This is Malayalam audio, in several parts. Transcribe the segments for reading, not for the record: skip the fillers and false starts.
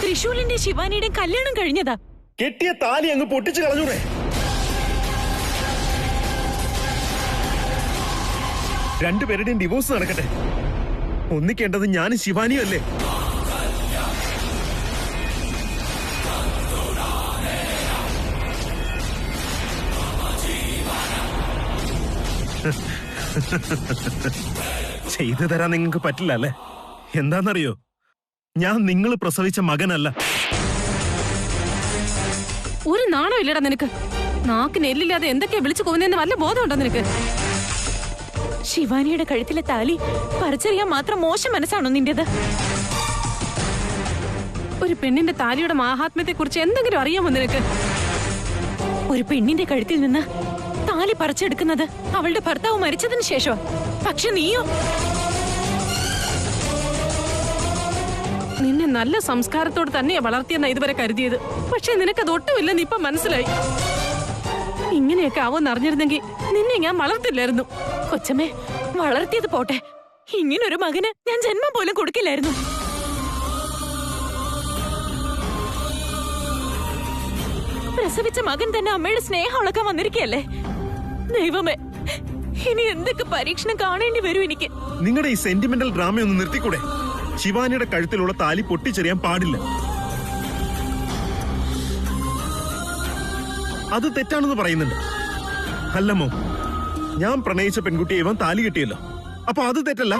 ത്രിശൂലിന്റെ ശിവാനിയുടെ കല്യാണം കഴിഞ്ഞതാ. കെട്ടിയ താലി അങ്ങ് പൊട്ടിച്ചു കളഞ്ഞൂടെ? രണ്ടുപേരുടെയും ഡിവോഴ്സ് നടക്കട്ടെ. ഒന്നിക്കേണ്ടത് ഞാനും ശിവാനിയും അല്ലേ? ചെയ്തു തരാൻ നിങ്ങൾക്ക് പറ്റില്ല അല്ലേ? എന്താന്നറിയോ, ഞാൻ നിങ്ങൾ പ്രസവിച്ച മകനല്ല. ഒരു നാണോ ഇല്ലടാ നിനക്ക്? നാക്കിന് എല്ലില്ലാതെ എന്തൊക്കെയാ വിളിച്ചു പോകുന്നതെന്ന് വല്ല ബോധമുണ്ടോ നിനക്ക്? ശിവാനിയുടെ കഴുത്തിലെ താലി പറിച്ചറിയാൻ മാത്രം മോശം മനസ്സാണോ നിന്റേത്? ഒരു പെണ്ണിന്റെ താലിയുടെ മാഹാത്മ്യത്തെ കുറിച്ച് എന്തെങ്കിലും അറിയാമോ നിനക്ക്? ഒരു പെണ്ണിന്റെ കഴുത്തിൽ നിന്ന് താലി പറിച്ചെടുക്കുന്നത് അവളുടെ ഭർത്താവ് മരിച്ചതിന് ശേഷം. പക്ഷെ നീയോ? നിന്നെ നല്ല സംസ്കാരത്തോട് തന്നെയാ വളർത്തിയെന്ന ഇതുവരെ കരുതിയത്. പക്ഷെ നിനക്കത് ഒട്ടുമില്ലെന്ന് ഇപ്പൊ മനസ്സിലായി. ഇങ്ങനെയൊക്കെ ആവോന്ന് അറിഞ്ഞിരുന്നെങ്കിൽ നിന്നെ ഞാൻ വളർത്തില്ലായിരുന്നു. കൊച്ചമ്മേ, വളർത്തിയത് പോട്ടെ, ഇങ്ങനൊരു മകന് ഞാൻ ജന്മം പോലും കൊടുക്കില്ലായിരുന്നു. പ്രസവിച്ച മകൻ തന്നെ അമ്മയുടെ സ്നേഹം ഉളക്കാൻ വന്നിരിക്കല്ലേ? ദൈവമേ, ഇനി എന്തൊക്കെ പരീക്ഷണം കാണേണ്ടി വരും എനിക്ക്. നിങ്ങളുടെ ഈ സെന്റിമെന്റൽ ഡ്രാമ ഒന്ന് നിർത്തിക്കൂടെ? ശിവാനിയുടെ കഴുത്തിലുള്ള താലി പൊട്ടിച്ചെറിയാൻ പാടില്ല. അത് തെറ്റാണെന്ന് പറയുന്നുണ്ട്. അല്ലമ്മോ, ഞാൻ പ്രണയിച്ച പെൺകുട്ടിയെ ഇവൻ താലി കെട്ടിയല്ലോ, അപ്പൊ അത് തെറ്റല്ല.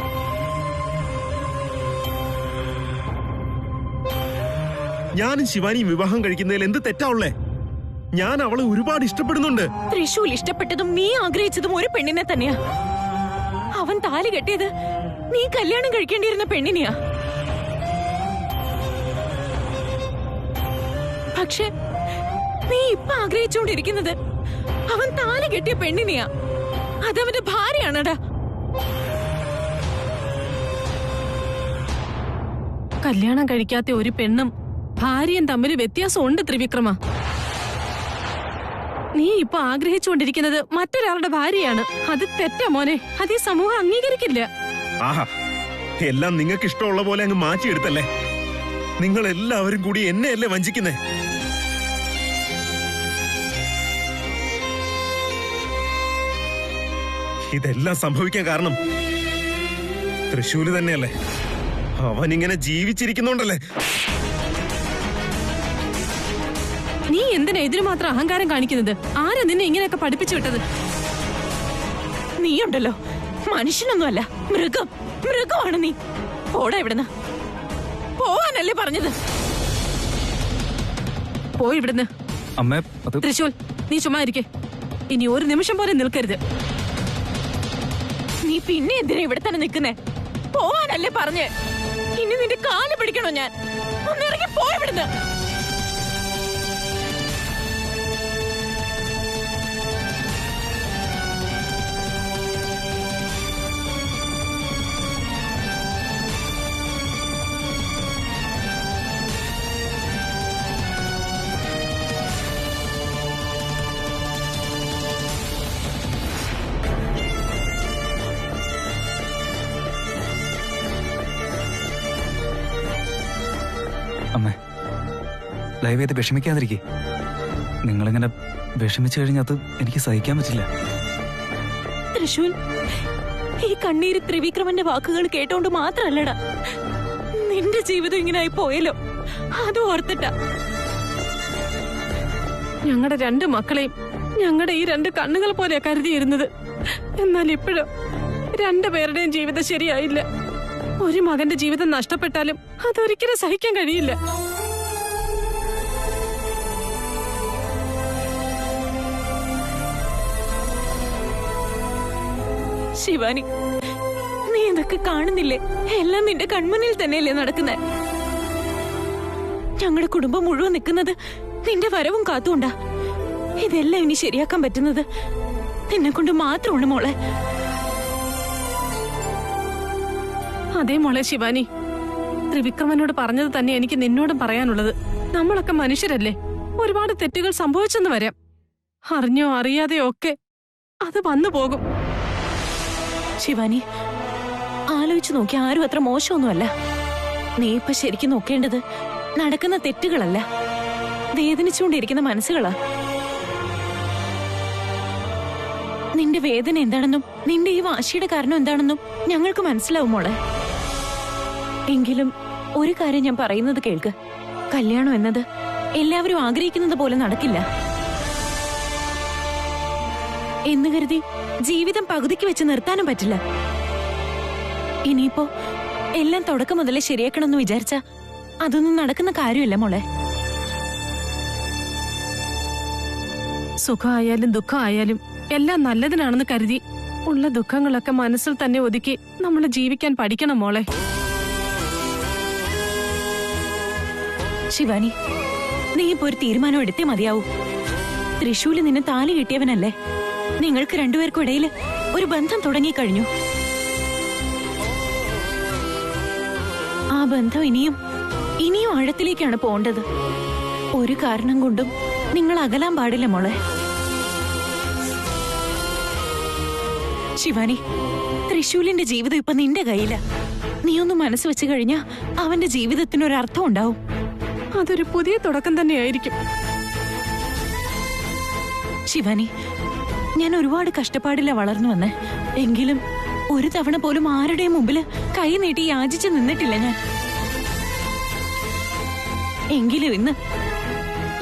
ഞാനും ശിവാനിയും വിവാഹം കഴിക്കുന്നതിൽ എന്ത് തെറ്റാവുള്ളേ? ഞാൻ അവളെ ഒരുപാട് ഇഷ്ടപ്പെടുന്നുണ്ട്. ത്രിശൂൽ ഇഷ്ടപ്പെട്ടതും നീ ആഗ്രഹിച്ചതും ഒരു പെണ്ണിനെ തന്നെയാ. അവൻ താലി കെട്ടിയത് നീ കല്യാണം കഴിക്കേണ്ടിയിരുന്ന പെണ്ണിനെയാ. പക്ഷെ നീ ഇപ്പൊ ആഗ്രഹിച്ചുകൊണ്ടിരിക്കുന്നത് അവൻ താലി കെട്ടിയ പെണ്ണിനെയാ. അതവന്റെ ഭാര്യയാണടാ. കല്യാണം കഴിക്കാത്ത ഒരു പെണ്ണും ഭാര്യയും തമ്മിൽ വ്യത്യാസമുണ്ട് ത്രിവിക്രമ. നീ ഇപ്പൊ ആഗ്രഹിച്ചുകൊണ്ടിരിക്കുന്നത് മറ്റൊരാളുടെ ഭാര്യയാണ്. അത് തെറ്റാ മോനെ. അത് ഈ സമൂഹം അംഗീകരിക്കില്ല. ആഹാ, എല്ലാം നിങ്ങൾക്ക് ഇഷ്ടമുള്ള പോലെ അങ്ങ് മാറ്റിയെടുത്തല്ലേ? നിങ്ങൾ എല്ലാവരും കൂടി എന്നെയല്ലേ വഞ്ചിക്കുന്നേ? ഇതെല്ലാം സംഭവിക്കാൻ കാരണം തൃശ്ശൂര് തന്നെയല്ലേ? അവൻ ഇങ്ങനെ ജീവിച്ചിരിക്കുന്നുണ്ടല്ലേ? നീ എന്തിനാ ഇതിനു മാത്രം അഹങ്കാരം കാണിക്കുന്നത്? ആരാ നിന്നെ ഇങ്ങനെയൊക്കെ പഠിപ്പിച്ചു വിട്ടത്? നീയുണ്ടല്ലോ, മനുഷ്യനൊന്നുമല്ല, മൃഗം. മൃഗമാണ് നീ. പോടാ ഇവിടുന്ന്. പോവാനല്ലേ പറഞ്ഞത്? പോയി ഇവിടുന്ന്. തൃശൂൽ, നീ ചുമ്മാ ഇരിക്കെ. ഇനി ഒരു നിമിഷം പോലെ നിൽക്കരുത്. നീ പിന്നെ എന്തിനാ ഇവിടെ തന്നെ നിൽക്കുന്നേ? പോവാനല്ലേ പറഞ്ഞേ? ഇനി നിന്റെ കാല് പിടിക്കണോ ഞാൻ? ഒന്നിറങ്ങി പോയി ഇവിടുന്ന്. അമ്മേ, ലൈവ് ചെയ്ത് വിഷമിക്കാതിരിക്കേ. നിങ്ങളിങ്ങനെ വിഷമിച്ചു കഴിഞ്ഞാൽ അത് എനിക്ക് സഹിക്കാൻ പറ്റില്ല. തൃശൂൽ, ഈ കണ്ണീര് ത്രിവിക്രമന്റെ വാക്കുകൾ കേട്ടോണ്ട് മാത്രല്ലടാ നിന്റെ ജീവിതം ഇങ്ങനായി പോയല്ലോ. അത് ഓർത്തിട്ടാ. ഞങ്ങളുടെ രണ്ട് മക്കളെയും ഞങ്ങളുടെ ഈ രണ്ട് കണ്ണുകൾ പോലെയാ കരുതിയിരുന്നത്. എന്നാൽ ഇപ്പോഴും രണ്ടുപേരുടെയും ജീവിതം ശരിയായില്ല. ഒരു മകന്റെ ജീവിതം നഷ്ടപ്പെട്ടാലും അതൊരിക്കലും സഹിക്കാൻ കഴിയില്ല. ശിവാനി, നീ ഇതൊക്കെ കാണുന്നില്ലേ? എല്ലാം നിന്റെ കൺമുന്നിൽ തന്നെയല്ലേ നടക്കുന്നേ? ഞങ്ങളുടെ കുടുംബം മുഴുവൻ നിൽക്കുന്നത് നിന്റെ വരവും കാത്തുകൊണ്ടാ. ഇതെല്ലാം ഇനി ശരിയാക്കാൻ പറ്റുന്നത് നിന്നെ കൊണ്ട് മാത്രമാണ് മോളെ. അതേ മോളെ ശിവാനി, ത്രിവിക്രമനോട് പറഞ്ഞത് തന്നെ എനിക്ക് നിന്നോടും പറയാനുള്ളത്. നമ്മളൊക്കെ മനുഷ്യരല്ലേ, ഒരുപാട് തെറ്റുകൾ സംഭവിച്ചെന്ന് വരാം. അറിഞ്ഞോ അറിയാതെയോ ഒക്കെ അത് വന്നു പോകും. ശിവാനി, ആലോചിച്ചു നോക്കി ആരും അത്ര മോശമൊന്നുമല്ല. നീ ഇപ്പൊ ശരിക്കും നോക്കേണ്ടത് നടക്കുന്ന തെറ്റുകളല്ല, വേദനിച്ചുകൊണ്ടിരിക്കുന്ന മനസ്സുകളാ. നിന്റെ വേദന എന്താണെന്നും നിന്റെ ഈ വാശിയുടെ കാരണം എന്താണെന്നും ഞങ്ങൾക്ക് മനസ്സിലാവും മോളെ. എങ്കിലും ഒരു കാര്യം ഞാൻ പറയുന്നത് കേൾക്ക്. കല്യാണം എന്നത് എല്ലാവരും ആഗ്രഹിക്കുന്നത് പോലെ നടക്കില്ല എന്ന് കരുതി ജീവിതം പകുതിക്ക് വെച്ച് നിർത്താനും പറ്റില്ല. ഇനിയിപ്പോ എല്ലാം തുടക്കം മുതലേ ശരിയാക്കണമെന്ന് വിചാരിച്ച അതൊന്നും നടക്കുന്ന കാര്യമില്ല മോളെ. സുഖമായാലും ദുഃഖമായാലും എല്ലാം നല്ലതിനാണെന്ന് കരുതി ഉള്ള ദുഃഖങ്ങളൊക്കെ മനസ്സിൽ തന്നെ ഒതുക്കി നമ്മൾ ജീവിക്കാൻ പഠിക്കണം മോളെ. ശിവാനി, നീ ഇപ്പൊ ഒരു തീരുമാനം എടുത്തേ മതിയാവൂ. തൃശൂല് നിന്നെ താലി കിട്ടിയവനല്ലേ. നിങ്ങൾക്ക് രണ്ടുപേർക്കും ഇടയിൽ ഒരു ബന്ധം തുടങ്ങിക്കഴിഞ്ഞു. ആ ബന്ധം ഇനിയും ആഴത്തിലേക്കാണ് പോണ്ടത്. ഒരു കാരണം കൊണ്ടും നിങ്ങൾ അകലാൻ പാടില്ല മോളെ. ശിവാനി, തൃശൂലിന്റെ ജീവിതം ഇപ്പൊ നിന്റെ കയ്യില. നീ ഒന്ന് മനസ്സ് വെച്ച് കഴിഞ്ഞാ അവന്റെ ജീവിതത്തിനൊരർത്ഥം ഉണ്ടാവും. അതൊരു പുതിയ തുടക്കം തന്നെയായിരിക്കും. ശിവാനി, ഞാൻ ഒരുപാട് കഷ്ടപ്പാടില്ല വളർന്നു വന്നേ. എങ്കിലും ഒരു തവണ പോലും ആരുടെയും മുമ്പില് കൈ നീട്ടി യാചിച്ച് നിന്നിട്ടില്ല ഞാൻ. എങ്കിലും ഇന്ന്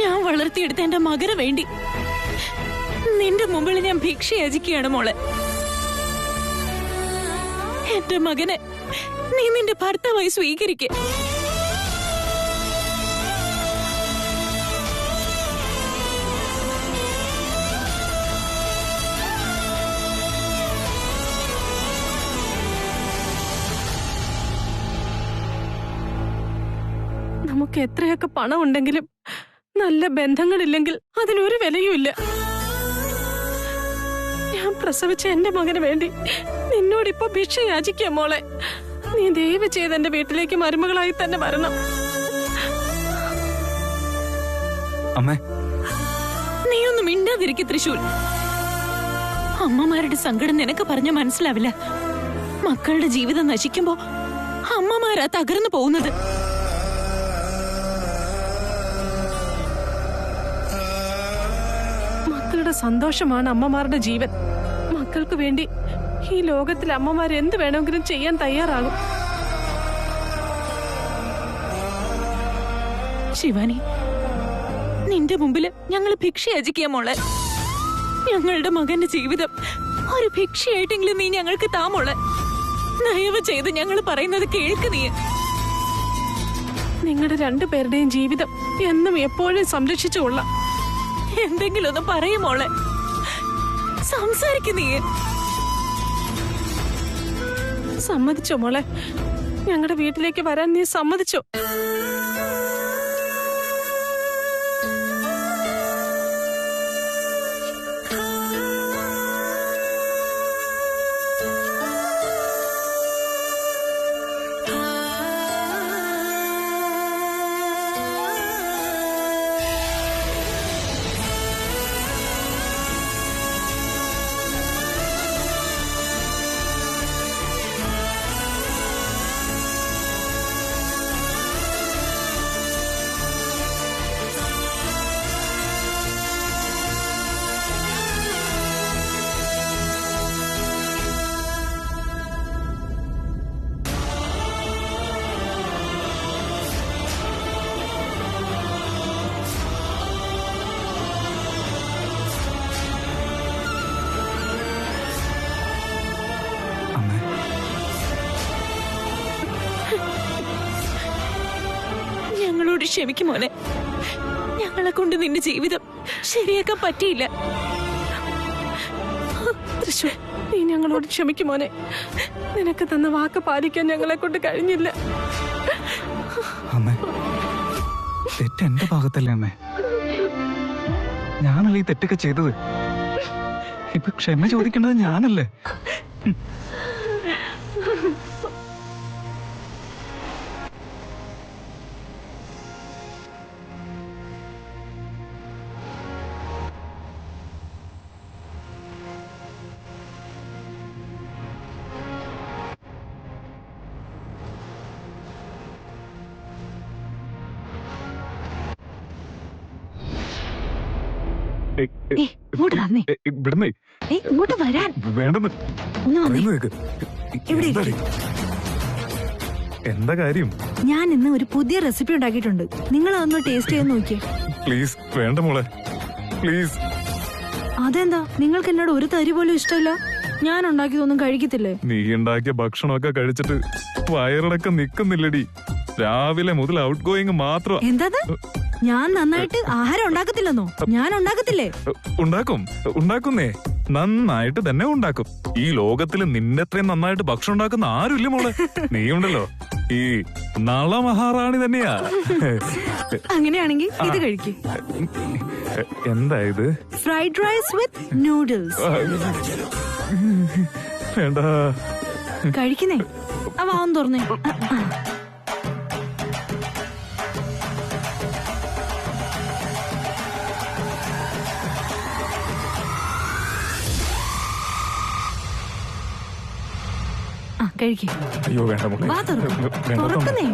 ഞാൻ വളർത്തിയെടുത്ത എന്റെ മകന് വേണ്ടി നിന്റെ മുമ്പിൽ ഞാൻ ഭിക്ഷ യാചിക്കുകയാണ് മോളെ. എന്റെ മകനെ നീ നിന്റെ ഭർത്താവായി സ്വീകരിക്ക. നമുക്ക് എത്രയൊക്കെ പണം ഉണ്ടെങ്കിലും നല്ല ബന്ധങ്ങളില്ലെങ്കിൽ അതിനൊരു വിലയുമില്ല. ഞാൻ പ്രസവിച്ച എന്റെ മകന് വേണ്ടി നിന്നോടിപ്പോ ഭിക്ഷ യാചിക്കാം മോളെ. നീ ദയവ് ചെയ്ത് എന്റെ വീട്ടിലേക്ക് മരുമകളായി തന്നെ വരണം. നീ ഒന്നും മിണ്ടാതിരിക്കെ തൃശൂൽ. അമ്മമാരുടെ സങ്കടം നിനക്ക് പറഞ്ഞ മനസ്സിലാവില്ല. മക്കളുടെ ജീവിതം നശിക്കുമ്പോ അമ്മമാരാ തകർന്നു പോകുന്നത്. മക്കളുടെ സന്തോഷമാണ് അമ്മമാരുടെ ജീവൻ. മക്കൾക്ക് വേണ്ടി ഈ ലോകത്തിൽ അമ്മമാർ എന്ത് വേണമെങ്കിലും ചെയ്യാൻ തയ്യാറാകും. ശിവാനി, നിന്റെ മുമ്പില് ഞങ്ങൾ ഭിക്ഷ യാചിക്കുക മോളെ. ഞങ്ങളുടെ മകന്റെ ജീവിതം ഒരു ഭിക്ഷയായിട്ടെങ്കിലും നീ ഞങ്ങൾക്ക് താ മോളെ. ദയവ് ചെയ്ത് ഞങ്ങൾ പറയുന്നത് കേൾക്ക് നീ. നിങ്ങളുടെ രണ്ടുപേരുടെയും ജീവിതം എന്നും എപ്പോഴും സംരക്ഷിച്ചുകൊള്ളാം. എന്തെങ്കിലും ഒന്ന് പറയും മോളെ. സംസാരിക്കും നീ. സമ്മതിച്ചോ മോളെ? ഞങ്ങളുടെ വീട്ടിലേക്ക് വരാൻ നീ സമ്മതിച്ചോ? ഞങ്ങളോട് ക്ഷമിക്കും മോനെ. ഞങ്ങളെ കൊണ്ട് നിന്റെ ജീവിതം ശരിയാക്കാൻ പറ്റിയില്ല. തൃശൂർ, നീ ഞങ്ങളോട് ക്ഷമിക്കും മോനെ. നിനക്ക് തന്ന വാക്ക് പാലിക്കാൻ ഞങ്ങളെ കൊണ്ട് കഴിഞ്ഞില്ല. അമ്മേ, തെറ്റ് എന്റെ ഭാഗത്തല്ലേ അമ്മേ? ഞാനല്ലേ ഈ തെറ്റൊക്കെ ചെയ്തത്. ഇപ്പൊ ക്ഷമ ചോദിക്കേണ്ടത് ഞാനല്ലേ? ഇങ്ങോട്ട് വന്നേ. വിടുന്നേ. ഇങ്ങോട്ട് വരാൻ. വേണ്ടെന്ന്. ഒന്ന് വന്നേ. പറയുന്നത് കേക്ക്. ഇവിടെ എന്താടി? എന്താ കാര്യം? ഞാൻ ഇന്ന് ഒരു പുതിയ റെസിപ്പി ഉണ്ടാക്കിയിട്ടുണ്ട്. നിങ്ങൾ അതൊന്ന് ടേസ്റ്റ് ചെയ്ത് നോക്കിയേ. പ്ലീസ് വേണ്ട മോളെ, പ്ലീസ്. അതെന്താ നിങ്ങൾക്ക് എന്നോട് ഒരു തരി പോലും ഇഷ്ടമില്ല? ഞാൻ ഉണ്ടാക്കിയതൊന്നും കഴിക്കത്തില്ലേ? നീ ഉണ്ടാക്കിയ ഭക്ഷണമൊക്കെ കഴിച്ചിട്ട് വയറിളക്കം നിക്കുന്നില്ലടി. രാവിലെ മുതൽ ഔട്ട് ഗോയിങ് മാത്രം. എന്താ ഞാൻ നന്നായിട്ട് ആഹാരം ഉണ്ടാക്കത്തില്ലെന്നോ? ഞാൻ ഉണ്ടാക്കത്തില്ലേ? ഉണ്ടാക്കുന്നേ, നന്നായിട്ട് തന്നെ ഉണ്ടാക്കും. ഈ ലോകത്തിൽ നിന്നെത്രയും നന്നായിട്ട് ഭക്ഷണം ഉണ്ടാക്കുന്ന ആരുമില്ല മോളെ. നീ ഉണ്ടല്ലോ ഈ നളമഹാറാണി തന്നെയാ. അങ്ങനെയാണെങ്കിൽ ഇത് കഴിക്കേ. എന്താ ഇത്? Fried rice with noodles. വേണ്ട. കഴിക്കുന്നേ. ആ വാന്ന് തുറന്നേ. കഴിക്കേ. അയ്യോ വേണ്ട മോളെ. വാ തുറക്കുന്നേ.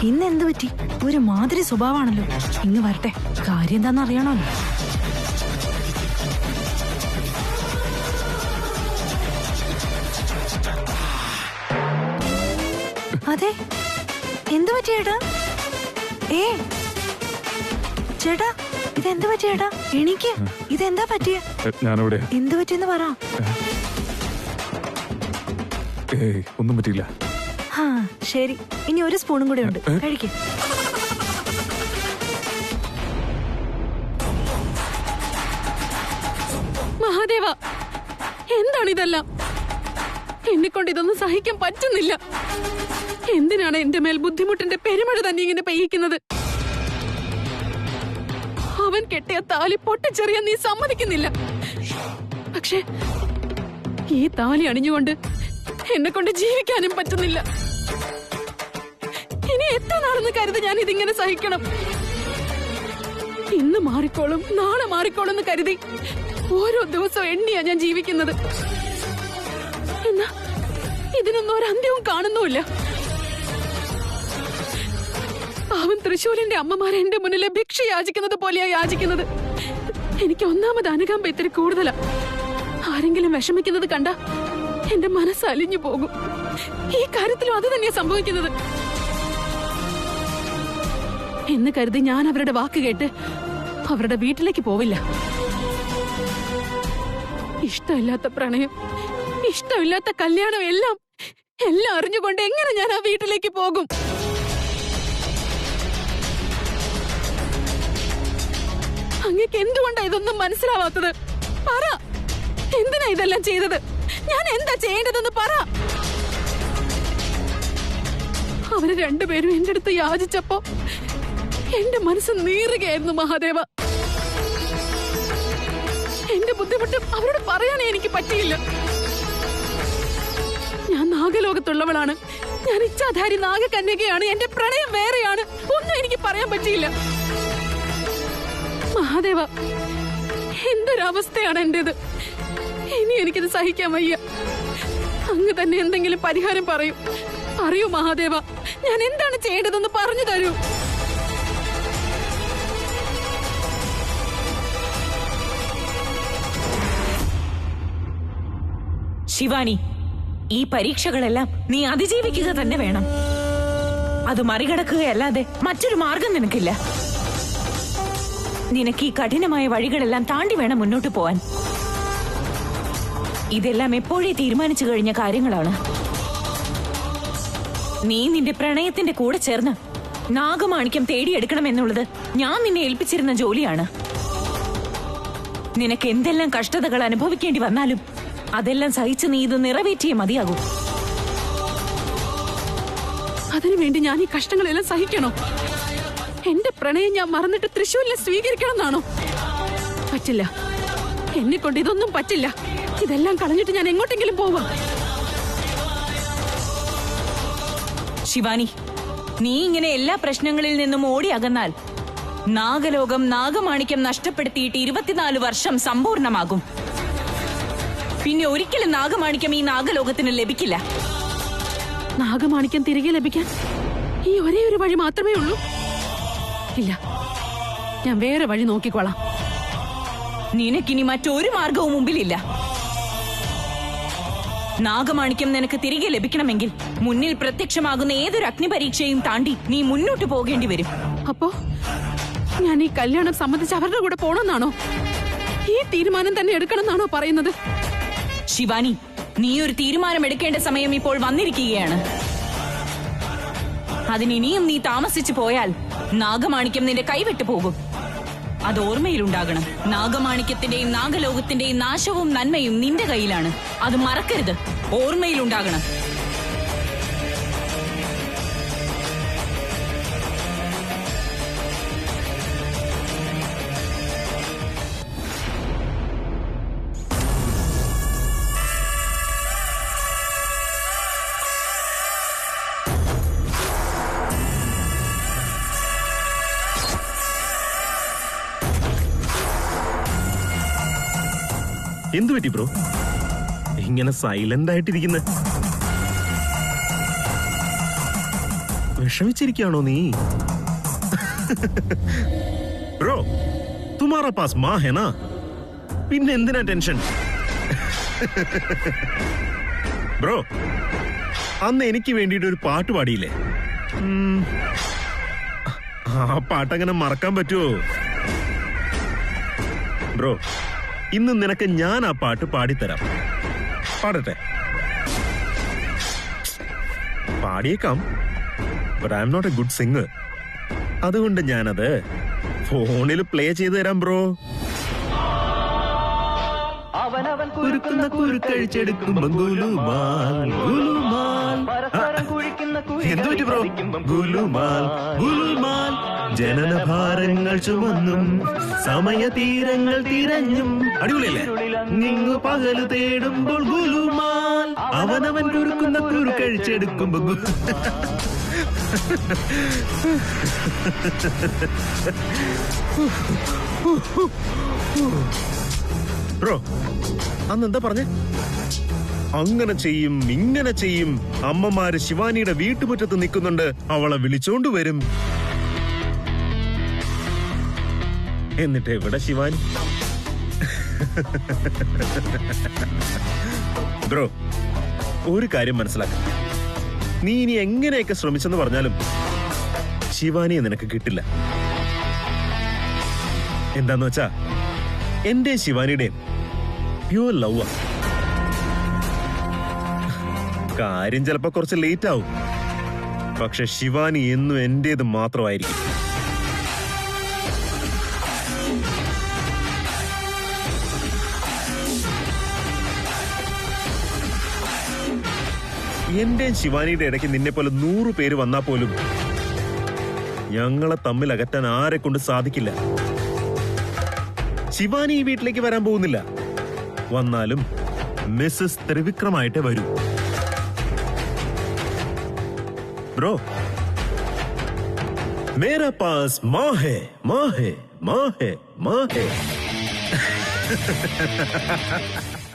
ഇന്ന് എന്ത് പറ്റി? ഒരു മാതിരി സ്വഭാവമാണല്ലോ. ഇങ്ങ് വരട്ടെ, കാര്യം എന്താന്ന് അറിയണമല്ലോ. അതെ, എന്ത് പറ്റി ചേട്ടാ? ചേട്ടാ, ഇതെന്ത് പറ്റി ചേട്ടാ? എനിക്ക് ഇതെന്താ പറ്റിയ? ഞാനിവിടെ. എന്ത് പറ്റിയെന്ന് പറ. ഒന്നും പറ്റിയില്ല. ആ ശരി, ഇനി ഒരു സ്പൂണും കൂടെ ഉണ്ട്. കഴിക്കേ. മഹാദേവ, എന്താണിതെല്ലാം? എന്നെ കൊണ്ട് ഇതൊന്നും സഹിക്കാൻ പറ്റുന്നില്ല. എന്തിനാണ് എന്റെ മേൽ ബുദ്ധിമുട്ടിന്റെ പെരുമഴ തന്നെ ഇങ്ങനെ പെയ്യിക്കുന്നത്? അവൻ കെട്ടിയ താലി പൊട്ടിച്ചെറിയാൻ നീ സമ്മതിക്കുന്നില്ല. പക്ഷേ ഈ താലി അണിഞ്ഞുകൊണ്ട് എന്നെ കൊണ്ട് ജീവിക്കാനും പറ്റുന്നില്ല. ഇനി എത്ര നാളെന്ന് കരുതി ഞാൻ ഇതിങ്ങനെ സഹിക്കണം? ഇന്ന് മാറിക്കോളും, നാളെ മാറിക്കോളും എന്ന് കരുതി ഓരോ ദിവസവും എണ്ണിയാ ഞാൻ ജീവിക്കുന്നത്. എന്നാ ഇതിനൊന്നും ഒരു അന്ത്യവും കാണുന്നുമില്ല. അവൻ തൃശൂരിന്റെ അമ്മമാരെ എന്റെ മുന്നിലെ ഭിക്ഷ യാചിക്കുന്നത് പോലെയാ യാചിക്കുന്നത്. എനിക്ക് ഒന്നാമത് അനുകമ്പ ഇത്തിരി കൂടുതലാ. ആരെങ്കിലും വിഷമിക്കുന്നത് കണ്ട എന്റെ മനസ്സ് അലിഞ്ഞു പോകും. ഈ കാര്യത്തിലും അത് തന്നെയാ സംഭവിക്കുന്നത്. എന്ന് കരുതി ഞാൻ അവരുടെ വാക്ക് കേട്ട് അവരുടെ വീട്ടിലേക്ക് പോവില്ല. ഇഷ്ടമില്ലാത്ത പ്രണയം, ഇഷ്ടമില്ലാത്ത കല്യാണം എല്ലാം അറിഞ്ഞുകൊണ്ട് എങ്ങനെ ഞാൻ ആ വീട്ടിലേക്ക് പോകും? അങ്ങക്ക് എന്തുകൊണ്ടാ ഇതൊന്നും മനസ്സിലാവാത്തത്? പറ, എന്തിനാ ഇതെല്ലാം ചെയ്തത്? ഞാൻ എന്താ ചെയ്യേണ്ടതെന്ന് പറ. അവര് രണ്ടുപേരും എന്റെ അടുത്ത് യാചിച്ചപ്പോ എന്റെ മനസ്സ് നീറുകയായിരുന്നു മഹാദേവ. എന്റെ ബുദ്ധിമുട്ട് അവരോട് പറയാനേ എനിക്ക് പറ്റിയില്ല. ഞാൻ നാഗലോകത്തുള്ളവളാണ്. ഞാൻ ഇച്ഛാധാരി നാഗകന്യകയാണ്. എന്റെ പ്രണയം വേറെയാണ്. ഒന്നും എനിക്ക് പറയാൻ പറ്റിയില്ല. മഹാദേവ, എന്തൊരവസ്ഥയാണ് എന്റേത്. ഇനി എനിക്കിത് സഹിക്കാൻ വയ്യ. അങ്ങ് തന്നെ എന്തെങ്കിലും പരിഹാരം പറയൂ മഹാദേവ. ഞാൻ എന്താണ് ചെയ്യേണ്ടതെന്ന് പറഞ്ഞു തരൂ. ശിവാനി, ഈ പരീക്ഷകളെല്ലാം നീ അതിജീവിക്കുക തന്നെ വേണം. അത് മറികടക്കുകയല്ലാതെ മറ്റൊരു മാർഗം നിനക്കില്ല. നിനക്ക് ഈ കഠിനമായ വഴികളെല്ലാം താണ്ടി വേണം മുന്നോട്ട് പോവാൻ. ഇതെല്ലാം എപ്പോഴേ തീരുമാനിച്ചു കഴിഞ്ഞ കാര്യങ്ങളാണ്. നീ നിന്റെ പ്രണയത്തിന്റെ കൂടെ ചേർന്ന് നാഗമാണിക്യം തേടിയെടുക്കണമെന്നുള്ളത് ഞാൻ നിന്നെ ഏൽപ്പിച്ചിരുന്ന ജോലിയാണ്. നിനക്ക് എന്തെല്ലാം കഷ്ടതകൾ അനുഭവിക്കേണ്ടി വന്നാലും അതെല്ലാം സഹിച്ച് നീ ഇത് നിറവേറ്റിയേ മതിയാകൂ. അതിനുവേണ്ടി ഞാൻ ഈ കഷ്ടങ്ങളെല്ലാം സഹിക്കണോ? എന്റെ പ്രണയം ഞാൻ മറന്നിട്ട് തൃശ്ശൂരിനെ സ്വീകരിക്കണം എന്നാണോ? പറ്റില്ല, എന്നെ കൊണ്ട് ഇതൊന്നും പറ്റില്ല. ഇതെല്ലാം കളഞ്ഞിട്ട് ഞാൻ എങ്ങോട്ടെങ്കിലും പോവാം. ശിവാനി, നീ ഇങ്ങനെ എല്ലാ പ്രശ്നങ്ങളിൽ നിന്നും ഓടി അകന്നാൽ നാഗലോകം നാഗമാണിക്യം നഷ്ടപ്പെടുത്തിയിട്ട് 24 വർഷം സമ്പൂർണമാകും. പിന്നെ ഒരിക്കലും നാഗമാണിക്യം ഈ നാഗലോകത്തിന് ലഭിക്കില്ല. നാഗമാണിക്യം തിരികെ ലഭിക്കാൻ ഈ ഒരേ ഒരു വഴി മാത്രമേ ഉള്ളൂ? ഇല്ല, ഞാൻ വേറെ വഴി നോക്കിക്കോളാം. നിനക്കിനി മറ്റൊരു മാർഗവും മുമ്പിലില്ല. നാഗമാണിക്യം നിനക്ക് തിരികെ ലഭിക്കണമെങ്കിൽ മുന്നിൽ പ്രത്യക്ഷമാകുന്ന ഏതൊരു അഗ്നിപരീക്ഷയും താണ്ടി നീ മുന്നോട്ട് പോകേണ്ടി വരും. അപ്പോ ഞാൻ ഈ കല്യാണം സംബന്ധിച്ച് അവരുടെ കൂടെ പോണെന്നാണോ? ഈ തീരുമാനം തന്നെ എടുക്കണമെന്നാണോ പറയുന്നത്? ശിവാനി, നീ ഒരു തീരുമാനം എടുക്കേണ്ട സമയം ഇപ്പോൾ വന്നിരിക്കുകയാണ്. അതിനിനിയും നീ താമസിച്ചു പോയാൽ നാഗമാണിക്യം നിന്റെ കൈവിട്ടു പോകും. അത് ഓർമ്മയിലുണ്ടാകണം. നാഗമാണിക്യത്തിന്റെയും നാഗലോകത്തിന്റെയും നാശവും നന്മയും നിന്റെ കയ്യിലാണ്. അത് മറക്കരുത്. ഓർമ്മയിലുണ്ടാകണം. എന്തു പറ്റി ബ്രോ ഇങ്ങനെ സൈലന്റ് ആയിട്ടിരിക്കുന്ന? വിഷമിച്ചിരിക്കുകയാണോ നീ? ബ്രോ തുമാറാ പാസ് മാ ഹെ നാ, പിന്നെ എന്തിനാ ടെൻഷൻ? ബ്രോ അന്ന് എനിക്ക് വേണ്ടിയിട്ട് ഒരു പാട്ട് പാടിയില്ലേ? ആ പാട്ടങ്ങനെ മറക്കാൻ പറ്റുമോ? ബ്രോ ഇന്ന് നിനക്ക് ഞാൻ ആ പാട്ട് പാടിത്തരാം. പാടട്ടെ? പാടിയേക്കാം, but I'm not a good singer. അതുകൊണ്ട് ഞാനത് ഫോണിൽ പ്ലേ ചെയ്തു തരാം ബ്രോ. കുരുക്കുന്ന കുരുക്കഴിച്ചെടുക്കുമ്പോ ഗുലുമാൽ ഗുലുമാൽ. എന്തു പറ്റി ബ്രോ? ഗുലുമാൽ ഗുലുമാൽ ജനനഭാരങ്ങൾ ചുമന്നും സമയതീരങ്ങൾ തിരഞ്ഞും. അടിപൊളിയല്ലേ? നിങ്ങു പകല് തേടുമ്പോൾ ഗുലുമാൽ, അവനവൻ കുരുക്കുന്ന കുരുക്കഴിച്ചെടുക്കുമ്പോ ബ്രോ അന്നെന്താ പറഞ്ഞേ? അങ്ങനെ ചെയ്യും ഇങ്ങനെ ചെയ്യും, അമ്മമാര് ശിവാനിയുടെ വീട്ടുമുറ്റത്ത് നിൽക്കുന്നുണ്ട്, അവളെ വിളിച്ചോണ്ട് വരും. എന്നിട്ട് എവിടെ ശിവാനി? ബ്രോ ഒരു കാര്യം മനസ്സിലാക്കാം, നീ ഇനി എങ്ങനെയൊക്കെ ശ്രമിച്ചെന്ന് പറഞ്ഞാലും ശിവാനിയെ നിനക്ക് കിട്ടില്ല. എന്താന്ന് വെച്ചാ എന്റെ ശിവാനിയുടെയും പ്യൂർ ലവ്. കാര്യം ചിലപ്പോ കുറച്ച് ലേറ്റ് ആവും, പക്ഷെ ശിവാനി എന്നും എന്റേത് മാത്രമായിരിക്കും. എന്റെ ശിവാനിയുടെ ഇടയ്ക്ക് നിന്നെ പോലെ 100 പേര് വന്നാ പോലും ഞങ്ങളെ തമ്മിൽ അകറ്റാൻ ആരെ കൊണ്ട് സാധിക്കില്ല. ശിവാനി ഈ വീട്ടിലേക്ക് വരാൻ പോകുന്നില്ല. വന്നാലും മിസ്സസ് ത്രിവിക്രമായിട്ടേ വരൂ. ബ്രോ മേരാ പാസ് മാ ഹേ മാ ഹേ മാ ഹേ മാ ഹേ.